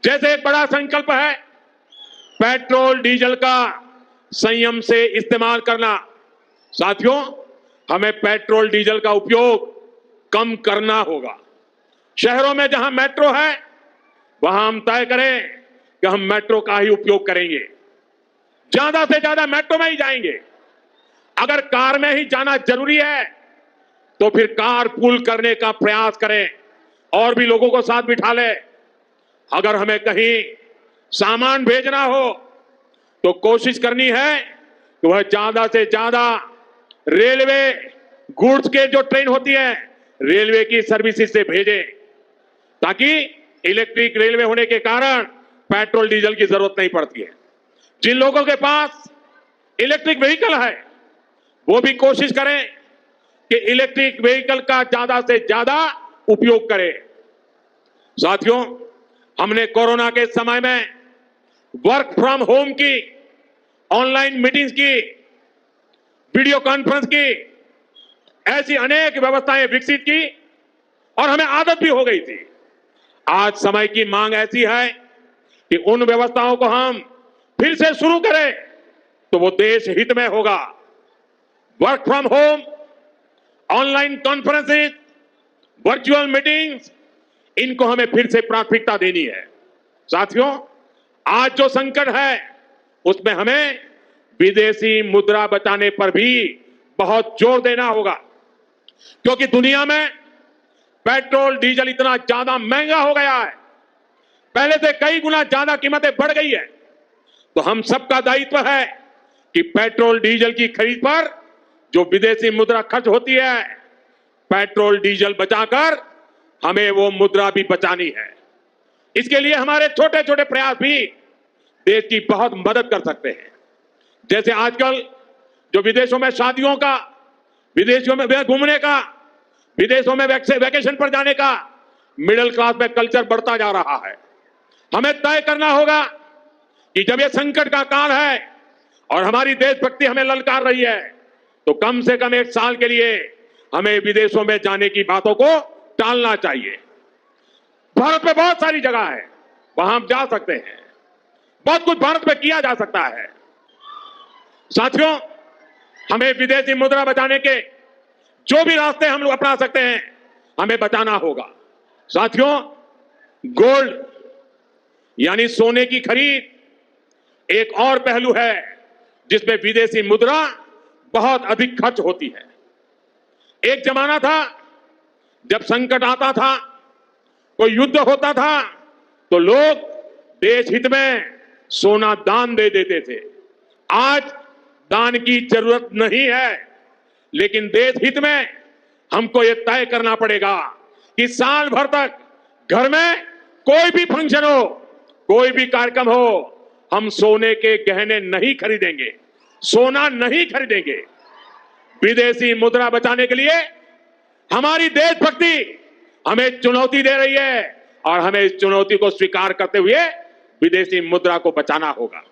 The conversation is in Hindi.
जैसे एक बड़ा संकल्प है पेट्रोल डीजल का संयम से इस्तेमाल करना। साथियों, हमें पेट्रोल डीजल का उपयोग कम करना होगा। शहरों में जहां मेट्रो है वहां हम तय करें कि हम मेट्रो का ही उपयोग करेंगे, ज्यादा से ज्यादा मेट्रो में ही जाएंगे। अगर कार में ही जाना जरूरी है तो फिर कार पूल करने का प्रयास करें और भी लोगों को साथ बिठा ले। अगर हमें कहीं सामान भेजना हो तो कोशिश करनी है कि वह ज्यादा से ज्यादा रेलवे गुड्स के जो ट्रेन होती है रेलवे की सर्विसेज से भेजे, ताकि इलेक्ट्रिक रेलवे होने के कारण पेट्रोल डीजल की जरूरत नहीं पड़ती है। जिन लोगों के पास इलेक्ट्रिक व्हीकल है वो भी कोशिश करें कि इलेक्ट्रिक व्हीकल का ज्यादा से ज्यादा उपयोग करें। साथियों, हमने कोरोना के समय में वर्क फ्रॉम होम की, ऑनलाइन मीटिंग्स की, वीडियो कॉन्फ्रेंस की, ऐसी अनेक व्यवस्थाएं विकसित की और हमें आदत भी हो गई थी। आज समय की मांग ऐसी है कि उन व्यवस्थाओं को हम फिर से शुरू करें तो वो देश हित में होगा। Work from home, online conferences, virtual meetings, इनको हमें फिर से प्राथमिकता देनी है। साथियों, आज जो संकट है उसमें हमें विदेशी मुद्रा बचाने पर भी बहुत जोर देना होगा, क्योंकि दुनिया में पेट्रोल डीजल इतना ज्यादा महंगा हो गया है, पहले से कई गुना ज्यादा कीमतें बढ़ गई है। तो हम सबका दायित्व है कि पेट्रोल डीजल की खरीद पर जो विदेशी मुद्रा खर्च होती है, पेट्रोल डीजल बचाकर हमें वो मुद्रा भी बचानी है। इसके लिए हमारे छोटे छोटे प्रयास भी देश की बहुत मदद कर सकते हैं। जैसे आजकल जो विदेशों में शादियों का, विदेशों में घूमने का, विदेशों में वैकेशन पर जाने का मिडिल क्लास में कल्चर बढ़ता जा रहा है। हमें तय करना होगा कि जब यह संकट का काल है और हमारी देशभक्ति हमें ललकार रही है तो कम से कम एक साल के लिए हमें विदेशों में जाने की बातों को टालना चाहिए। भारत में बहुत सारी जगह है, वहां हम जा सकते हैं, बहुत कुछ भारत में किया जा सकता है। साथियों, हमें विदेशी मुद्रा बचाने के जो भी रास्ते हम लोग अपना सकते हैं हमें बचाना होगा। साथियों, गोल्ड यानी सोने की खरीद एक और पहलू है जिसमें विदेशी मुद्रा बहुत अधिक खर्च होती है। एक जमाना था जब संकट आता था, कोई युद्ध होता था तो लोग देश हित में सोना दान दे देते थे। आज दान की जरूरत नहीं है, लेकिन देश हित में हमको यह तय करना पड़ेगा कि साल भर तक घर में कोई भी फंक्शन हो, कोई भी कार्यक्रम हो, हम सोने के गहने नहीं खरीदेंगे, सोना नहीं खरीदेंगे। विदेशी मुद्रा बचाने के लिए हमारी देशभक्ति हमें चुनौती दे रही है और हमें इस चुनौती को स्वीकार करते हुए विदेशी मुद्रा को बचाना होगा।